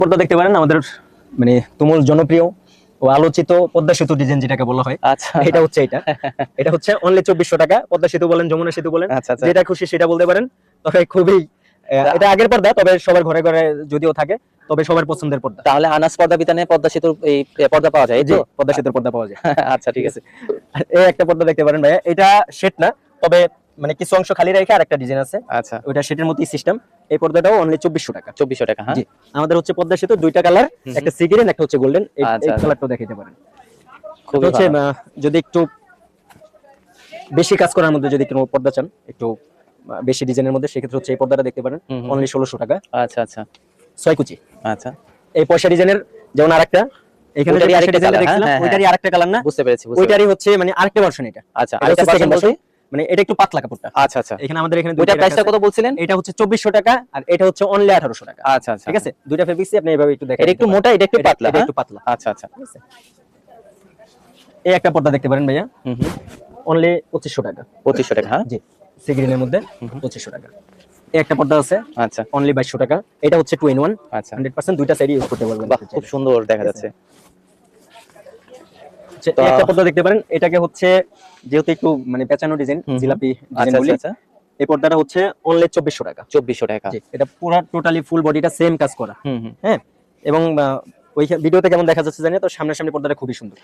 পর্দা দেখতে পারেন আমাদের মানে তুমুল জনপ্রিয় ও আলোচিত পদ্মা সেতু ডিজাইন যেটাকে বলা হয়। আচ্ছা এটা হচ্ছে এটা হচ্ছে অনলি 2400 টাকা। পদ্মা সেতু বলেন, যমুনা সেতু বলেন, আচ্ছা আচ্ছা যেটা খুশি সেটা বলতে পারেন। তবে খুবই এটা আগের পর্দা, তবে সবার ঘরে ঘরে যদিও থাকে, তবে সবার পছন্দের পর্দা। তাহলে আনাস পর্দা বিতানে পদ্মা সেতুর এই পর্দা পাওয়া যায়, এই জি, তো? পদ্মা সেতুর পর্দা পাওয়া যায়। আচ্ছা ঠিক আছে। আর এই একটা পর্দা দেখতে পারেন ভাইয়া, এটা সেট না, তবে মানে কিছু অংশ খালি রেখে আরেকটা ডিজাইন আছে, আচ্ছা ওইটা সেটের মতোই সিস্টেম। এই পর্দাটাও অনলি 2400 টাকা। 2400 টাকা। হ্যাঁ জি, আমাদের হচ্ছে পদ্মা সেতু দুইটা কালার, একটা সি গ্রিন একটা হচ্ছে গোল্ডেন। এই আচ্ছা, আচ্ছা। কালারটাও দেখাইতে পারেন। খুবই হচ্ছে ভালো। যদি একটু বেশি কাজ করার মধ্যে যদি কোনো পর্দা চান, একটু বেশি ডিজাইনের মধ্যে, সেক্ষেত্রে হচ্ছে এই পর্দাটা দেখতে পারেন, হুম, হুম। অনলি 1600 টাকা। আচ্ছা আচ্ছা 6 কুচি। আচ্ছা এই পয়সা ডিজাইনের যেমন আরেকটা, এখানে যে ওইটারই পয়সা আরেকটা ডিজাইনটা colour, দেখছিলাম, হ্যাঁ, হ্যাঁ, ওইটারই আরেকটা কালার না, বুঝতে পেরেছি ওইটারই হচ্ছে মানে আরেকটা ভার্সন এটা। আচ্ছা এটা আরেকটা হচ্ছে ভার্সন second বলতে? version, মানে এটা একটু পাতলা কাপড়টা। আচ্ছা আচ্ছা এখানে আমাদের এখানে ওইটার দুইটা প্রাইসটা কত বলছিলেন? এটা হচ্ছে 2400 টাকা, আর এটা হচ্ছে অনলি 1800 টাকা। আচ্ছা আচ্ছা ঠিক আছে, দুইটা ফেব্রিক্সই আপনি এইভাবে একটু দেখেন। এটা একটু মোটা, এটা একটু পাতলা। এটা হ্যাঁ? একটু পাতলা। আচ্ছা আচ্ছা ঠিক আছে, এই একটা পর্দা দেখতে পারেন ভাইয়া, হুম হুম অনলি 2500 টাকা। 2500 টাকা। হ্যাঁ জি, সি গ্রিনের মধ্যে 2500 টাকা। এই একটা পর্দা আছে, আচ্ছা অনলি 2200 টাকা। এটা হচ্ছে 2 in 1, আচ্ছা 100% দুইটা সাইড ইউজ করতে পারবেন। বাহ, খুব সুন্দর দেখা যাচ্ছে। এই একটা পর্দা দেখতে পারেন, এটাকে হচ্ছে যেহেতু একটু মানে পেঁচানো ডিজাইন, হুম, হুম। জিলাপি আচ্ছা ডিজাইন বলি, আচ্ছা আচ্ছা এই পর্দাটা হচ্ছে অনলি 2400 টাকা। 2400 টাকা। জি, এটা পুরো টোটালি ফুল বডিটা সেম কাজ করা। হুম হুম হ্যাঁ, এবং ওই ভিডিওতে কেমন দেখা যাচ্ছে জানি না, তো সামনাসামনি পর্দাটা খুবই সুন্দর।